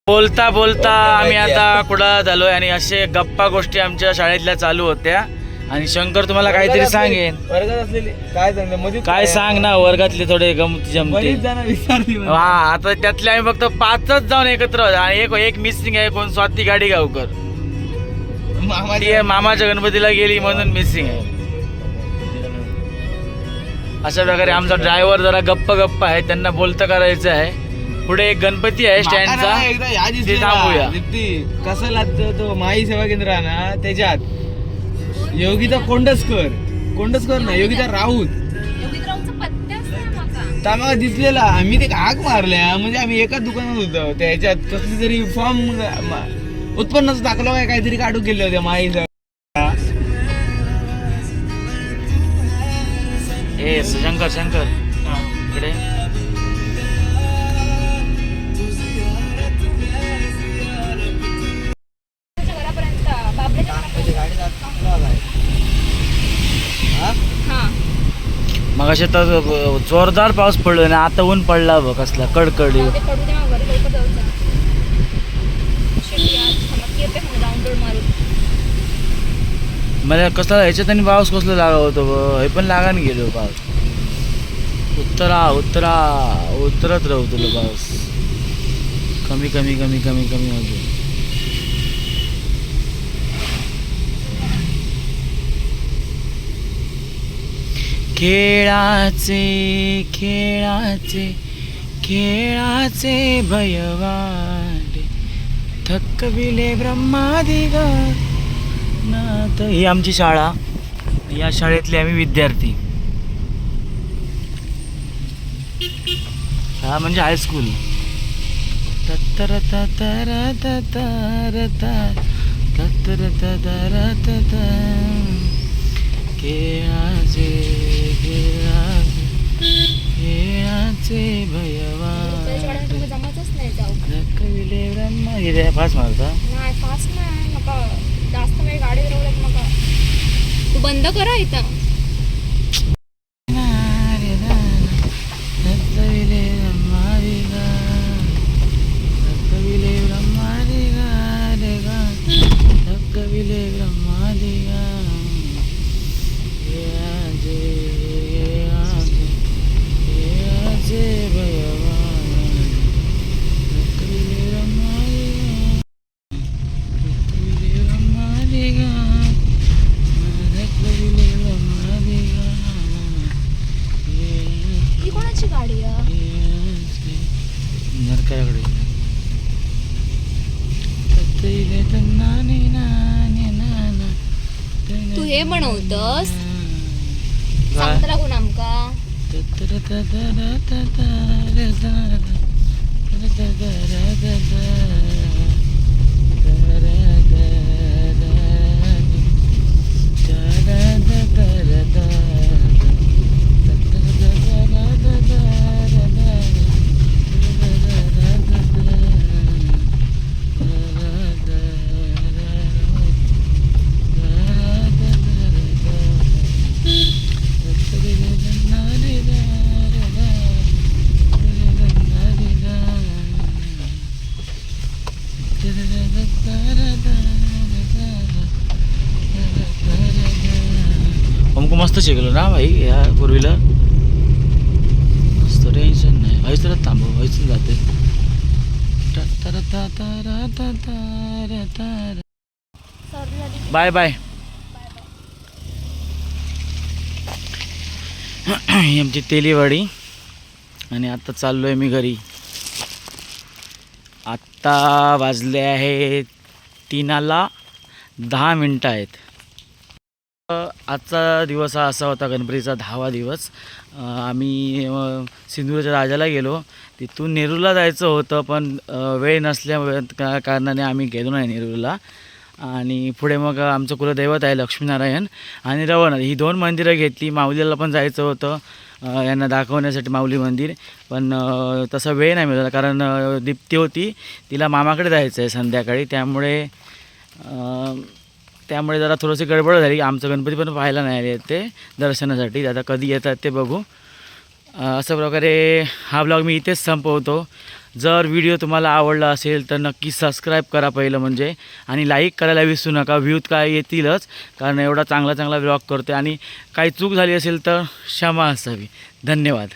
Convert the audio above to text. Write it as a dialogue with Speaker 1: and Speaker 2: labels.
Speaker 1: बोलता बोलता आम्ही आता कुठं झालोय आणि असे गप्पा गोष्टी आमच्या शाळेतल्या चालू होत्या. आणि शंकर तुम्हाला काहीतरी सांगेन.
Speaker 2: वर्गात असलेली काय सांगलं मध्ये
Speaker 1: काय सांग ना, वर्गातले थोडे गमती जमते. हा, आता त्यातले आम्ही फक्त 5च जाऊन एकत्र आहोत. आणि एक मिसिंग आहे, कोण स्वाती गाडी गावकर. ती मामाच्या गणपतीला गेली म्हणून मिसिंग आहे. अशा प्रकारे आमचा ड्रायव्हर जरा गप्प आहे, त्यांना बोलतं करायचं आहे. पुढे एक गणपती आहे स्टँडचा, ते थांबूया.
Speaker 2: कसं लागतं तो माई सेवा केंद्र आहे ना, त्याच्यात योगिता कोंडसकर ना, योगिता राऊत तामा दिसलेला. आम्ही ते हाक मारल्या, म्हणजे आम्ही एकाच दुकानात होतो. त्याच्यात कसली तरी फॉर्म उत्पन्नाचं दाखलं काय काहीतरी काढू गेले होते माई.
Speaker 1: ए शंकर इकडे. मग असे तर जोरदार पाऊस पडलो आणि आता ऊन पडला बघ, कसला कडकडी. मला कसला ह्याच्यात आणि पाऊस कसला लागा होतो, हे पण लागाने गेलो पाऊस. उतरत राहू तुला पाऊस. कमी होतो. खेळाचे भयवाडे थकविले ब्रह्मादिग नाथ. ही आमची शाळा, या शाळेतले आम्ही विद्यार्थी. शाळा म्हणजे हायस्कूल. खेळाचे भयवाडे फास्ट मारता.
Speaker 3: जास्त वेळ गाडी फिरवल्यात मका. तू बंद करा इथं. तू हे बनवतस सांगता लागून आमका.
Speaker 1: हमको मस्त शिकलो ना भाई या पूर्वीला. मस्त टेन्शन नाही. व्हायच तर थांबव, व्हायच जाते. Bye bye. ही आमची तेलीवाडी आणि आता चाललोय मी घरी. आत्ता वाजले आहे 3:10 आहेत. आजचा दिवस हा असा होता, गणपतीचा 10वा दिवस. आम्ही सिंधुदुर्गच्या राजाला गेलो. तिथून नेरूरला जायचं होतं, पण वेळ नसल्या कारणाने आम्ही गेलो नाही नेरूरला. आणि पुढे मग आमचं कुलदैवत आहे लक्ष्मीनारायण आणि रवनाथ, ही 2 मंदिरं घेतली. माऊलीला पण जायचं होतं यांना दाखवण्यासाठी माऊली मंदिर, पण तसा वेळ नाही मिळाला कारण दीप्ती होती, तिला मामाकडे जायचं आहे संध्याकाळी. त्यामुळे जरा थोडीशी गडबड झाली. आमचं गणपती पण पाहायला नाही आले ते दर्शनासाठी. आता कधी येतात ते बघू. अशा प्रकारे हा ब्लॉग मी इथेच संपवतो. जर व्हिडिओ तुम्हाला आवडला असेल तर नक्की सबस्क्राईब करा पहिलं म्हणजे, आणि लाईक करायला विसरू नका. व्ह्यूज काय येतीलच, कारण एवढा चांगला व्लॉग करते, आणि काही चूक झाली असेल तर क्षमा असावी. धन्यवाद.